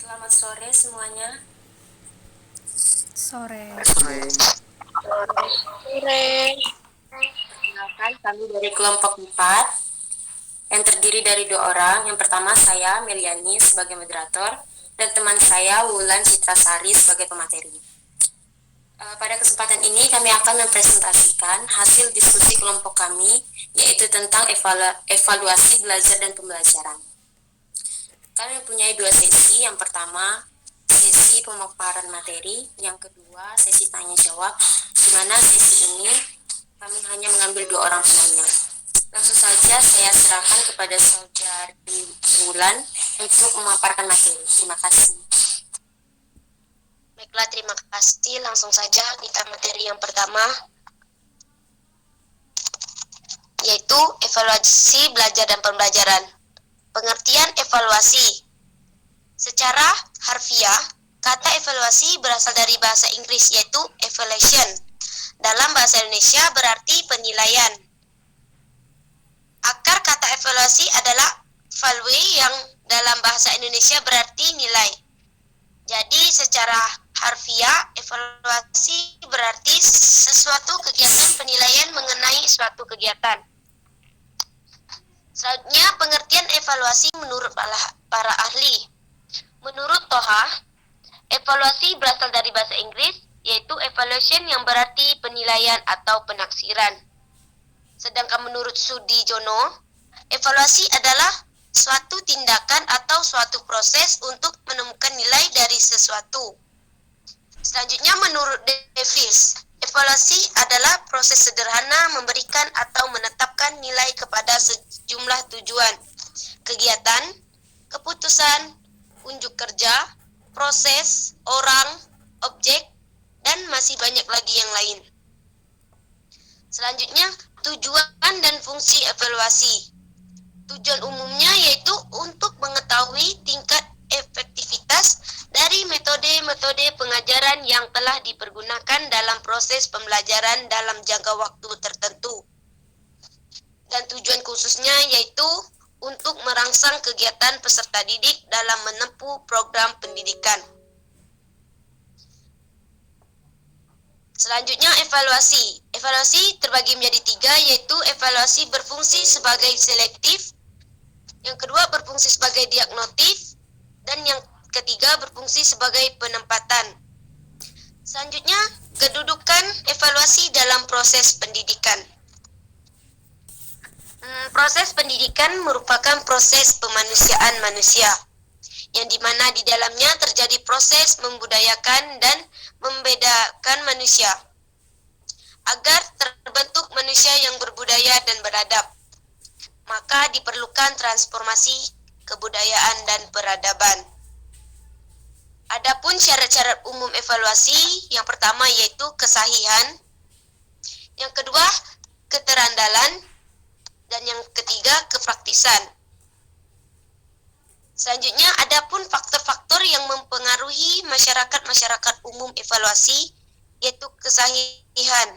Selamat sore semuanya. Sore. Perkenalkan, kami dari kelompok 4 yang terdiri dari 2 orang. Yang pertama saya, Meliani, sebagai moderator, dan teman saya, Wulan Citrasari, sebagai pemateri. Pada kesempatan ini kami akan mempresentasikan hasil diskusi kelompok kami, yaitu tentang evaluasi belajar dan pembelajaran. Kami mempunyai 2 sesi. Yang pertama, sesi pemaparan materi. Yang kedua, sesi tanya jawab, di mana sesi ini kami hanya mengambil 2 orang penanya. Langsung saja saya serahkan kepada saudari Wulan untuk memaparkan materi. Terima kasih. Baiklah, terima kasih. Langsung saja kita materi yang pertama, yaitu evaluasi belajar dan pembelajaran. Pengertian evaluasi. Secara harfiah, kata evaluasi berasal dari bahasa Inggris yaitu evaluation. Dalam bahasa Indonesia berarti penilaian. Akar kata evaluasi adalah value yang dalam bahasa Indonesia berarti nilai. Jadi secara harfiah, evaluasi berarti sesuatu kegiatan penilaian mengenai suatu kegiatan. Selanjutnya, pengertian evaluasi menurut para ahli. Menurut Toha, evaluasi berasal dari bahasa Inggris, yaitu evaluation yang berarti penilaian atau penaksiran. Sedangkan menurut Sudijono, evaluasi adalah suatu tindakan atau suatu proses untuk menemukan nilai dari sesuatu. Selanjutnya, menurut Davis, evaluasi adalah proses sederhana memberikan atau menetapkan nilai kepada sejumlah tujuan, kegiatan, keputusan, unjuk kerja, proses, orang, objek, dan masih banyak lagi yang lain. Selanjutnya, tujuan dan fungsi evaluasi. Tujuan umumnya yaitu untuk mengetahui tingkat efektivitas dari metode-metode pengajaran yang telah dipergunakan dalam proses pembelajaran dalam jangka waktu tertentu. Dan tujuan khususnya yaitu untuk merangsang kegiatan peserta didik dalam menempuh program pendidikan. Selanjutnya, evaluasi. Evaluasi terbagi menjadi 3, yaitu evaluasi berfungsi sebagai selektif, yang kedua berfungsi sebagai diagnostik, dan yang ketiga berfungsi sebagai penempatan. Selanjutnya, kedudukan evaluasi dalam proses pendidikan. Proses pendidikan merupakan proses pemanusiaan manusia, yang dimana di dalamnya terjadi proses membudayakan dan membedakan manusia, agar terbentuk manusia yang berbudaya dan beradab. Maka diperlukan transformasi kebudayaan dan peradaban. Adapun syarat-syarat umum evaluasi, yang pertama yaitu kesahihan, yang kedua keterandalan, dan yang ketiga kepraktisan. Selanjutnya, adapun faktor-faktor yang mempengaruhi masyarakat umum evaluasi, yaitu kesahihan.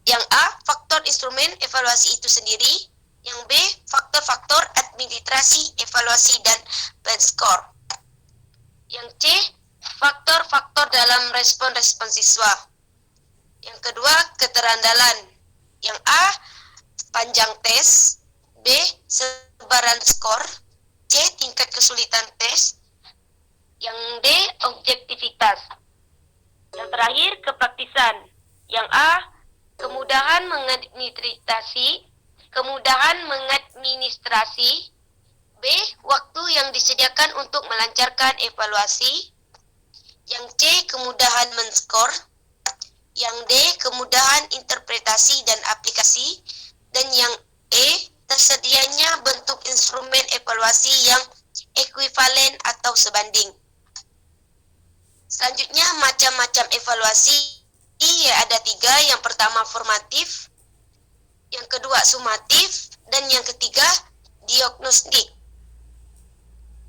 Yang A, faktor instrumen evaluasi itu sendiri. Yang B, faktor-faktor administrasi evaluasi dan skor. Yang C, faktor-faktor dalam respon-respon siswa. Yang kedua, keterandalan. Yang A, panjang tes. B, sebaran skor. C, tingkat kesulitan tes. Yang D, objektivitas. Yang terakhir, kepraktisan. Yang A, kemudahan mengadministrasi. B, waktu yang disediakan untuk melancarkan evaluasi. Yang C, kemudahan men-skor. Yang D, kemudahan interpretasi dan aplikasi. Dan yang E, tersedianya bentuk instrumen evaluasi yang ekuivalen atau sebanding. Selanjutnya, macam-macam evaluasi ada 3. Yang pertama formatif, yang kedua sumatif, dan yang ketiga diagnostik.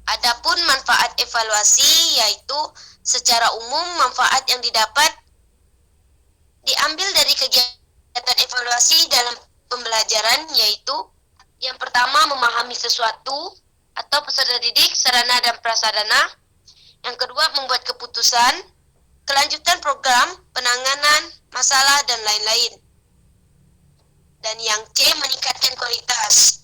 Adapun manfaat evaluasi yaitu secara umum manfaat yang diambil dari kegiatan evaluasi dalam pembelajaran yaitu yang pertama memahami sesuatu, atau peserta didik, sarana dan prasarana. Yang kedua, membuat keputusan, kelanjutan program, penanganan masalah, dan lain-lain. Dan yang C, meningkatkan kualitas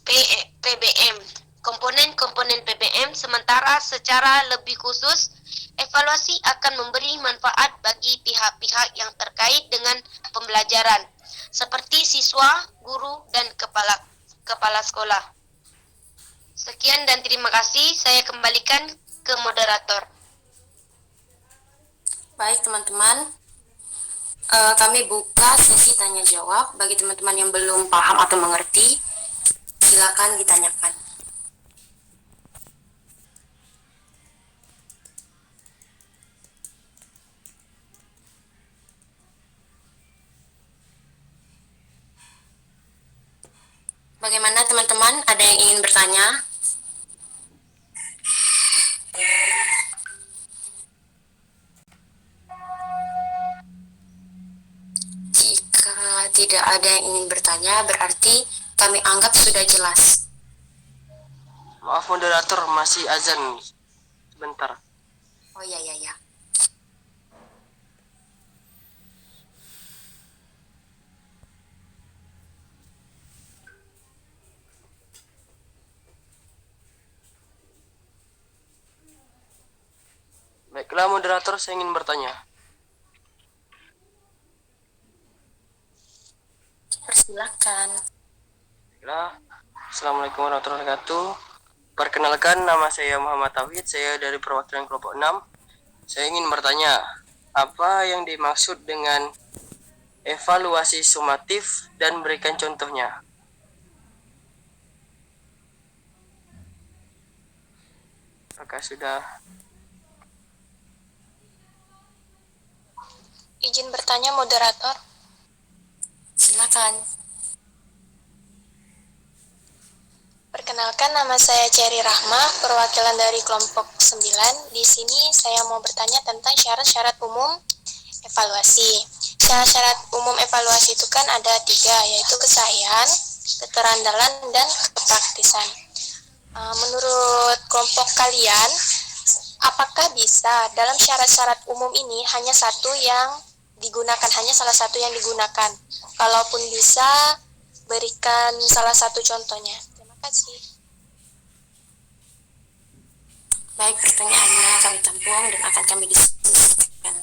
PBM. Komponen-komponen PBM sementara secara lebih khusus, evaluasi akan memberi manfaat bagi pihak-pihak yang terkait dengan pembelajaran, seperti siswa, guru, dan kepala sekolah. Sekian dan terima kasih, saya kembalikan ke moderator. Baik teman-teman, kami buka sesi tanya jawab. Bagi teman-teman yang belum paham atau mengerti, silakan ditanyakan. Bagaimana teman-teman? Ada yang ingin bertanya? Jika tidak ada yang ingin bertanya, berarti kami anggap sudah jelas. Maaf moderator, masih azan. Sebentar. Oh ya. Baiklah moderator, saya ingin bertanya. Persilakan. Baiklah. Assalamualaikum warahmatullahi wabarakatuh. Perkenalkan, nama saya Muhammad Tauhid, saya dari perwakilan kelompok 6. Saya ingin bertanya, apa yang dimaksud dengan evaluasi sumatif dan berikan contohnya? Apakah sudah? Izin bertanya moderator. Silakan. Perkenalkan, nama saya Cherry Rahma, perwakilan dari kelompok 9. Di sini saya mau bertanya tentang syarat-syarat umum evaluasi. Syarat-syarat umum evaluasi itu kan ada 3, yaitu kesahihan, keterandalan, dan kepraktisan. Menurut kelompok kalian, apakah bisa dalam syarat-syarat umum ini hanya satu yang digunakan, hanya salah satu yang digunakan? Kalaupun bisa, berikan salah satu contohnya. Terima kasih. Baik, pertanyaannya kami tampung dan akan kami diskusikan.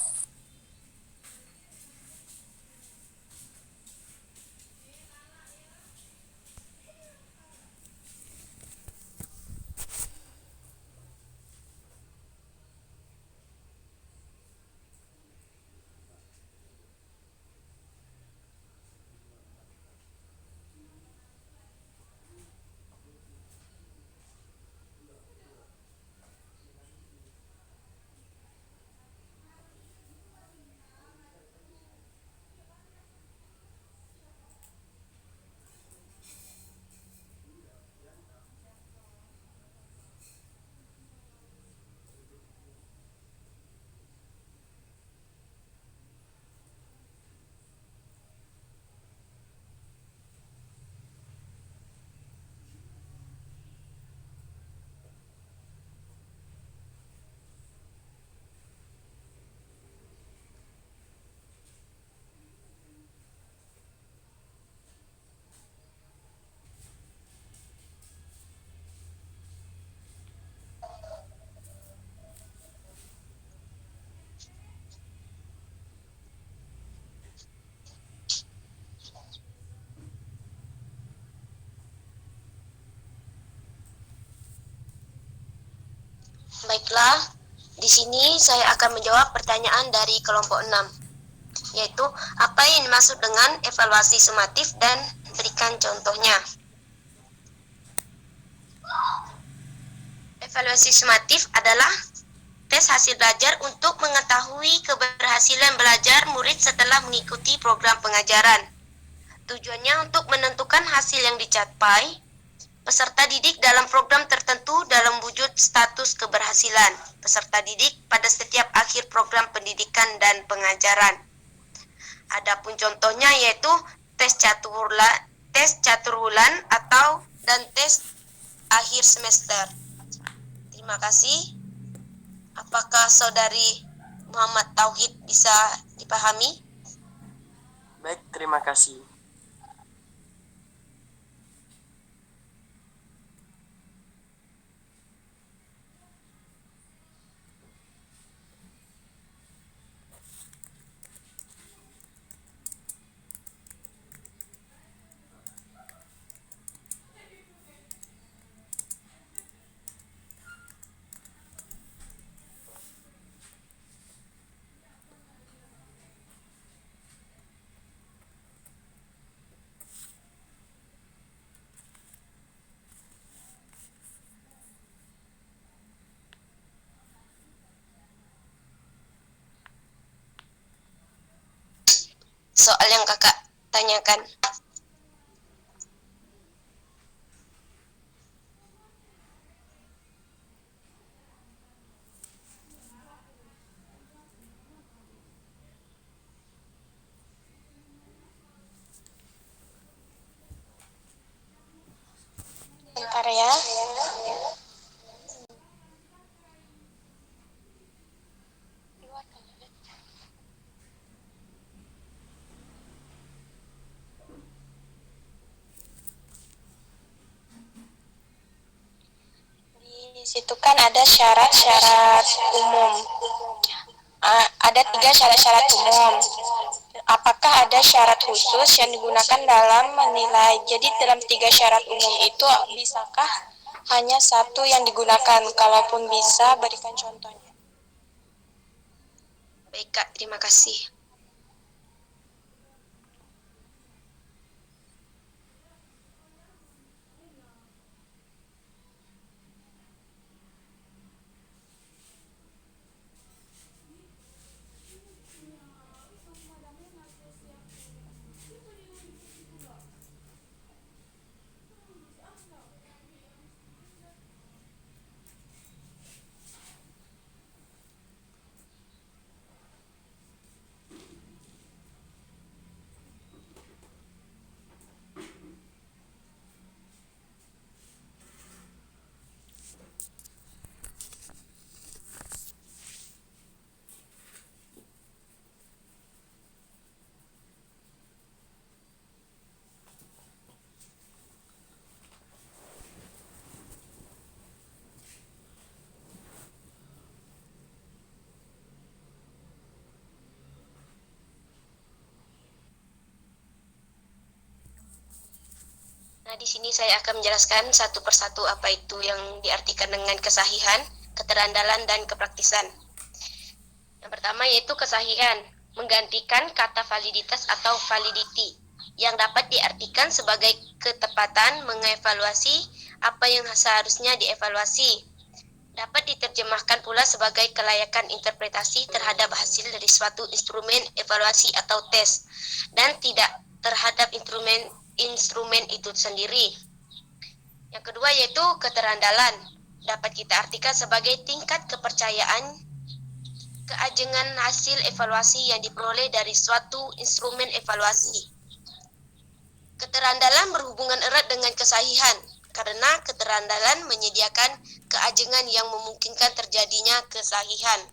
Baiklah, di sini saya akan menjawab pertanyaan dari kelompok 6, yaitu apa yang dimaksud dengan evaluasi sumatif dan berikan contohnya. Evaluasi sumatif adalah tes hasil belajar untuk mengetahui keberhasilan belajar murid setelah mengikuti program pengajaran. Tujuannya untuk menentukan hasil yang dicapai peserta didik dalam program tertentu dalam wujud status keberhasilan peserta didik pada setiap akhir program pendidikan dan pengajaran. Adapun contohnya yaitu tes catur bulan dan tes akhir semester. Terima kasih. Apakah saudari Muhammad Tauhid bisa dipahami? Baik, terima kasih. Soal yang kakak tanyakan. Bentar ya. Di situ kan ada syarat-syarat umum. Ada 3 syarat-syarat umum. Apakah ada syarat khusus yang digunakan dalam menilai? Jadi dalam 3 syarat umum itu bisakah hanya satu yang digunakan? Kalaupun bisa, berikan contohnya. Baik Kak, terima kasih. Nah, di sini saya akan menjelaskan satu persatu apa itu yang diartikan dengan kesahihan, keterandalan, dan kepraktisan. Yang pertama yaitu kesahihan, menggantikan kata validitas atau validity, yang dapat diartikan sebagai ketepatan mengevaluasi apa yang seharusnya dievaluasi. Dapat diterjemahkan pula sebagai kelayakan interpretasi terhadap hasil dari suatu instrumen evaluasi atau tes, dan tidak terhadap instrumen itu sendiri. Yang kedua yaitu keterandalan. Dapat kita artikan sebagai tingkat kepercayaan keajengan hasil evaluasi yang diperoleh dari suatu instrumen evaluasi. Keterandalan berhubungan erat dengan kesahihan, karena keterandalan menyediakan keajengan yang memungkinkan terjadinya kesahihan.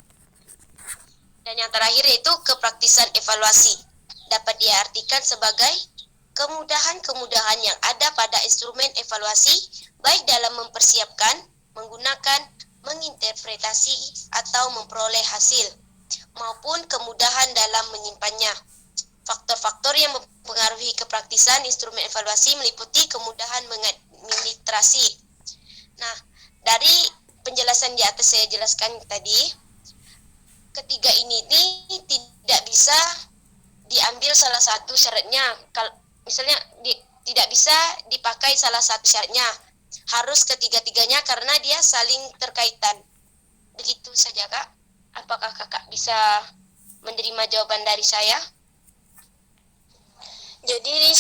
Dan yang terakhir yaitu kepraktisan evaluasi. Dapat diartikan sebagai kemudahan-kemudahan yang ada pada instrumen evaluasi, baik dalam mempersiapkan, menggunakan, menginterpretasi, atau memperoleh hasil, maupun kemudahan dalam menyimpannya. Faktor-faktor yang mempengaruhi kepraktisan instrumen evaluasi meliputi kemudahan mengadministrasi. Nah, dari penjelasan di atas saya jelaskan tadi, ketiga ini tidak bisa diambil salah satu syaratnya. Misalnya tidak bisa dipakai salah satu syaratnya, harus ketiga-tiganya karena dia saling terkaitan. Begitu saja Kak. Apakah Kakak bisa menerima jawaban dari saya? Jadi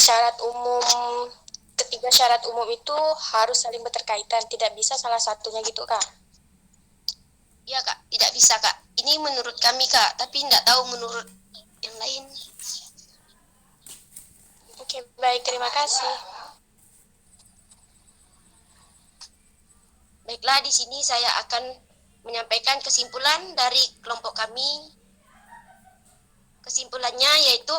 ketiga syarat umum itu harus saling berkaitan, tidak bisa salah satunya gitu Kak? Ya Kak, tidak bisa Kak. Ini menurut kami Kak, tapi tidak tahu menurut yang lain. Oke, baik, terima kasih. Baiklah, di sini saya akan menyampaikan kesimpulan dari kelompok kami. Kesimpulannya yaitu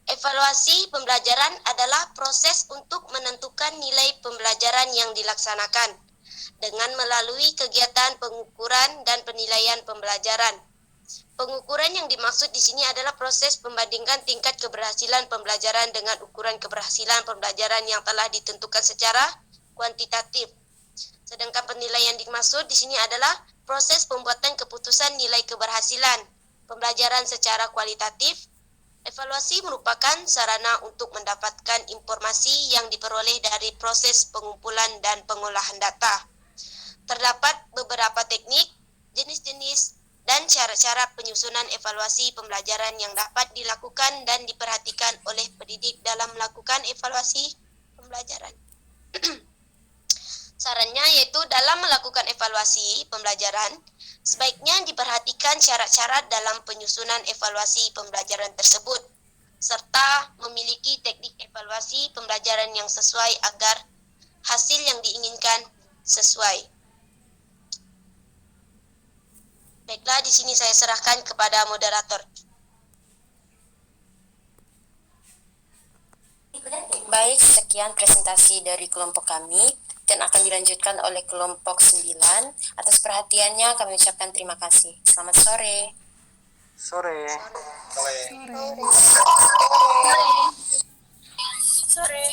evaluasi pembelajaran adalah proses untuk menentukan nilai pembelajaran yang dilaksanakan dengan melalui kegiatan pengukuran dan penilaian pembelajaran. Pengukuran yang dimaksud di sini adalah proses membandingkan tingkat keberhasilan pembelajaran dengan ukuran keberhasilan pembelajaran yang telah ditentukan secara kuantitatif. Sedangkan penilaian dimaksud di sini adalah proses pembuatan keputusan nilai keberhasilan pembelajaran secara kualitatif. Evaluasi merupakan sarana untuk mendapatkan informasi yang diperoleh dari proses pengumpulan dan pengolahan data. Terdapat beberapa teknik, jenis-jenis, dan cara-cara penyusunan evaluasi pembelajaran yang dapat dilakukan dan diperhatikan oleh pendidik dalam melakukan evaluasi pembelajaran. Sarannya yaitu dalam melakukan evaluasi pembelajaran, sebaiknya diperhatikan syarat-syarat dalam penyusunan evaluasi pembelajaran tersebut, serta memiliki teknik evaluasi pembelajaran yang sesuai agar hasil yang diinginkan sesuai. Baiklah, di sini saya serahkan kepada moderator. Baik, sekian presentasi dari kelompok kami dan akan dilanjutkan oleh kelompok 9. Atas perhatiannya kami ucapkan terima kasih. Selamat sore. Sore. Sore.